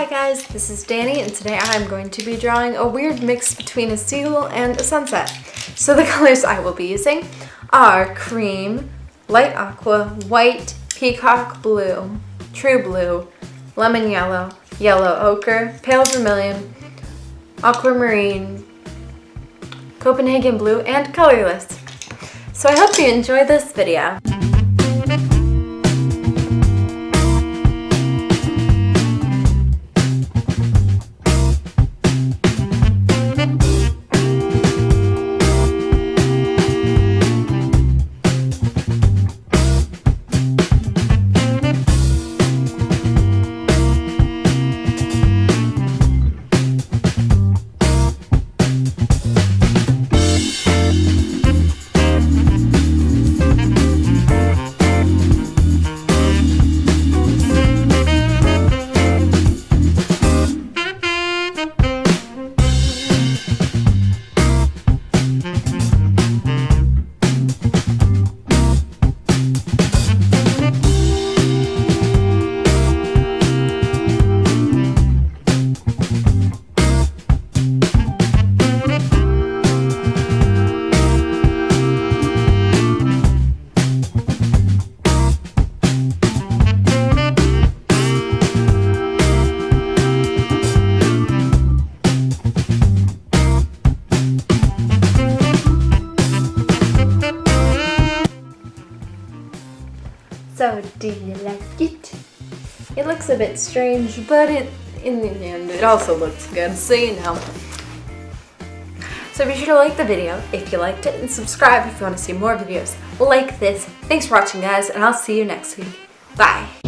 Hi guys, this is Dani and today I'm going to be drawing a weird mix between a seagull and a sunset. So the colors I will be using are cream, light aqua, white, peacock blue, true blue, lemon yellow, yellow ochre, pale vermilion, aquamarine, Copenhagen blue, and colorless. So I hope you enjoy this video. So, do you like it? It looks a bit strange, but in the end, it also looks good, so you know. So be sure to like the video if you liked it, and subscribe if you want to see more videos like this. Thanks for watching, guys, and I'll see you next week. Bye!